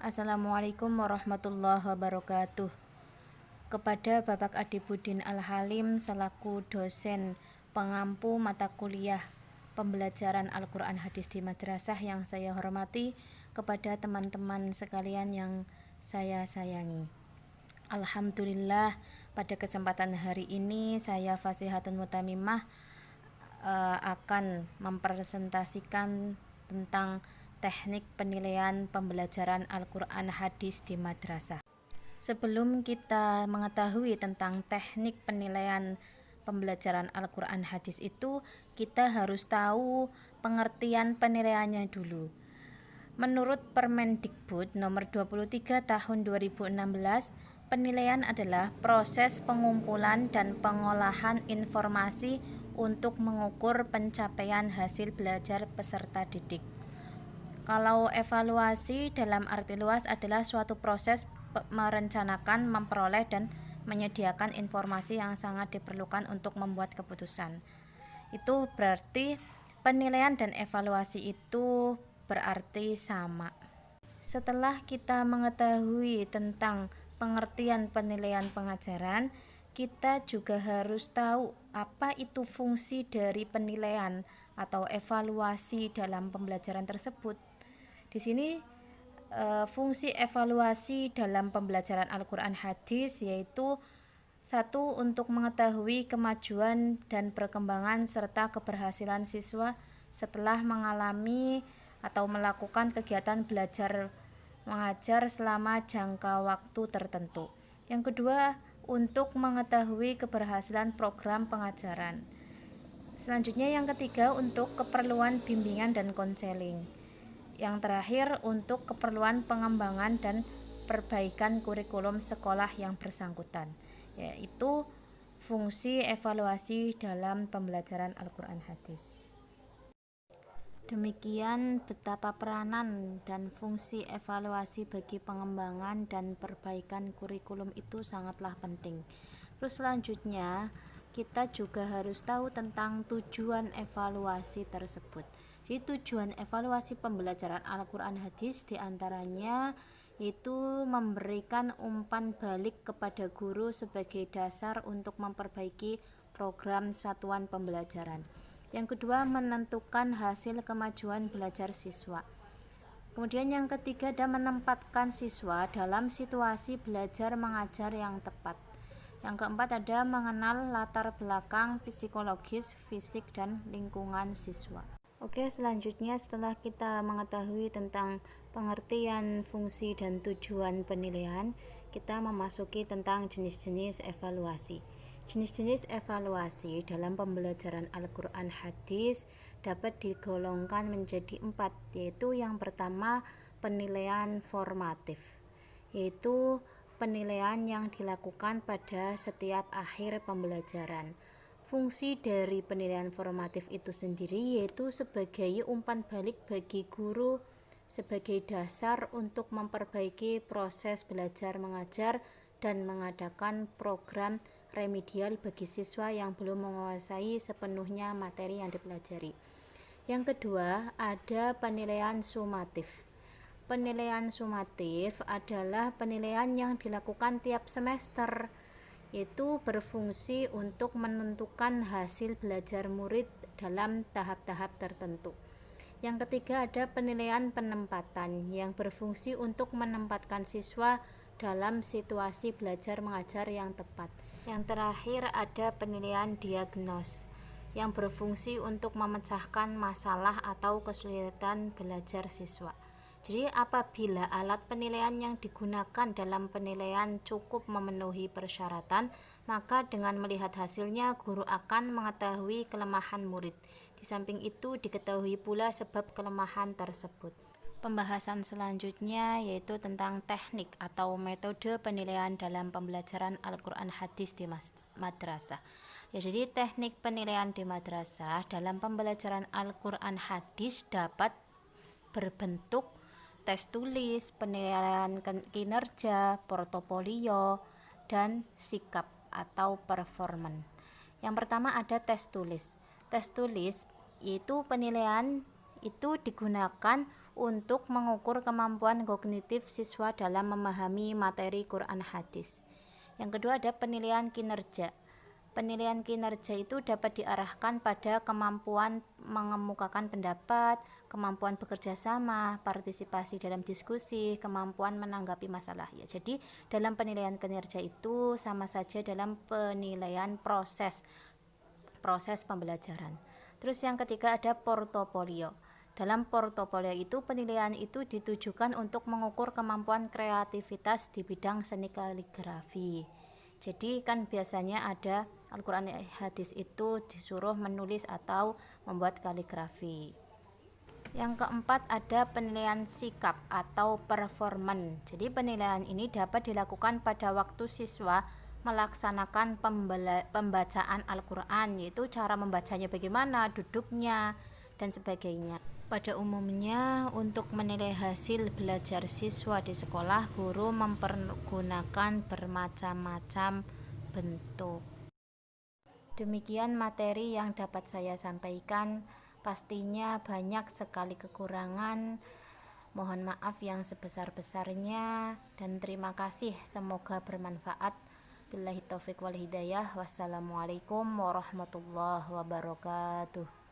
Assalamualaikum warahmatullahi wabarakatuh. Kepada Bapak Adibudin Al-Halim selaku dosen pengampu mata kuliah pembelajaran Al-Quran Hadis di Madrasah yang saya hormati, kepada teman-teman sekalian yang saya sayangi. Alhamdulillah, pada kesempatan hari ini saya Fasihatun Mutamimah akan mempresentasikan tentang teknik penilaian pembelajaran Al-Quran Hadis di madrasah. Sebelum kita mengetahui tentang teknik penilaian pembelajaran Al-Quran Hadis itu, kita harus tahu pengertian penilaiannya dulu. Menurut Permendikbud nomor 23 tahun 2016, penilaian adalah proses pengumpulan dan pengolahan informasi untuk mengukur pencapaian hasil belajar peserta didik. Kalau evaluasi dalam arti luas adalah suatu proses merencanakan, memperoleh, dan menyediakan informasi yang sangat diperlukan untuk membuat keputusan. Itu berarti penilaian dan evaluasi itu berarti sama. Setelah kita mengetahui tentang pengertian penilaian pengajaran, kita juga harus tahu apa itu fungsi dari penilaian atau evaluasi dalam pembelajaran tersebut. Di sini fungsi evaluasi dalam pembelajaran Al-Quran Hadis yaitu satu, untuk mengetahui kemajuan dan perkembangan serta keberhasilan siswa setelah mengalami atau melakukan kegiatan belajar mengajar selama jangka waktu tertentu. Yang kedua, untuk mengetahui keberhasilan program pengajaran. Selanjutnya yang ketiga, untuk keperluan bimbingan dan konseling. Yang terakhir, untuk keperluan pengembangan dan perbaikan kurikulum sekolah yang bersangkutan, yaitu fungsi evaluasi dalam pembelajaran Al-Quran Hadis. Demikian betapa peranan dan fungsi evaluasi bagi pengembangan dan perbaikan kurikulum itu sangatlah penting. Terus selanjutnya kita juga harus tahu tentang tujuan evaluasi tersebut. Jadi tujuan evaluasi pembelajaran Al-Quran Hadis diantaranya itu memberikan umpan balik kepada guru sebagai dasar untuk memperbaiki program satuan pembelajaran. Yang kedua, menentukan hasil kemajuan belajar siswa. Kemudian yang ketiga ada menempatkan siswa dalam situasi belajar mengajar yang tepat. Yang keempat ada mengenal latar belakang psikologis, fisik, dan lingkungan siswa. Oke, selanjutnya setelah kita mengetahui tentang pengertian fungsi dan tujuan penilaian, kita memasuki tentang jenis-jenis evaluasi. Jenis-jenis evaluasi dalam pembelajaran Al-Quran Hadis dapat digolongkan menjadi 4, yaitu yang pertama penilaian formatif, yaitu penilaian yang dilakukan pada setiap akhir pembelajaran. Fungsi dari penilaian formatif itu sendiri yaitu sebagai umpan balik bagi guru sebagai dasar untuk memperbaiki proses belajar mengajar dan mengadakan program remedial bagi siswa yang belum menguasai sepenuhnya materi yang dipelajari. Yang kedua, ada penilaian sumatif. Penilaian sumatif adalah penilaian yang dilakukan tiap semester, yaitu berfungsi untuk menentukan hasil belajar murid dalam tahap-tahap tertentu. Yang ketiga ada penilaian penempatan yang berfungsi untuk menempatkan siswa dalam situasi belajar mengajar yang tepat. Yang terakhir ada penilaian diagnos yang berfungsi untuk memecahkan masalah atau kesulitan belajar siswa. Jadi apabila alat penilaian yang digunakan dalam penilaian cukup memenuhi persyaratan, maka dengan melihat hasilnya guru akan mengetahui kelemahan murid. Di samping itu diketahui pula sebab kelemahan tersebut. Pembahasan selanjutnya yaitu tentang teknik atau metode penilaian dalam pembelajaran Al-Quran Hadis di madrasah. Jadi teknik penilaian di madrasah dalam pembelajaran Al-Quran Hadis dapat berbentuk tes tulis, penilaian kinerja, portofolio, dan sikap atau performan. Yang pertama ada tes tulis. Tes tulis yaitu penilaian itu digunakan untuk mengukur kemampuan kognitif siswa dalam memahami materi Quran hadis. Yang kedua ada penilaian kinerja. Penilaian kinerja itu dapat diarahkan pada kemampuan mengemukakan pendapat, kemampuan bekerja sama, partisipasi dalam diskusi, kemampuan menanggapi masalah. Ya, jadi dalam penilaian kinerja itu sama saja dalam penilaian proses pembelajaran. Terus yang ketiga ada portofolio. Dalam portofolio itu penilaian itu ditujukan untuk mengukur kemampuan kreativitas di bidang seni kaligrafi. Jadi kan biasanya ada Al-Quran hadis itu disuruh menulis atau membuat kaligrafi. Yang keempat ada penilaian sikap atau performan. Jadi penilaian ini dapat dilakukan pada waktu siswa melaksanakan pembacaan Al-Quran, yaitu cara membacanya bagaimana, duduknya, dan sebagainya. Pada umumnya, untuk menilai hasil belajar siswa di sekolah, guru mempergunakan bermacam-macam bentuk. Demikian materi yang dapat saya sampaikan. Pastinya banyak sekali kekurangan. Mohon maaf yang sebesar-besarnya dan terima kasih. Semoga bermanfaat. Billahi taufiq wal hidayah. Wassalamualaikum warahmatullahi wabarakatuh.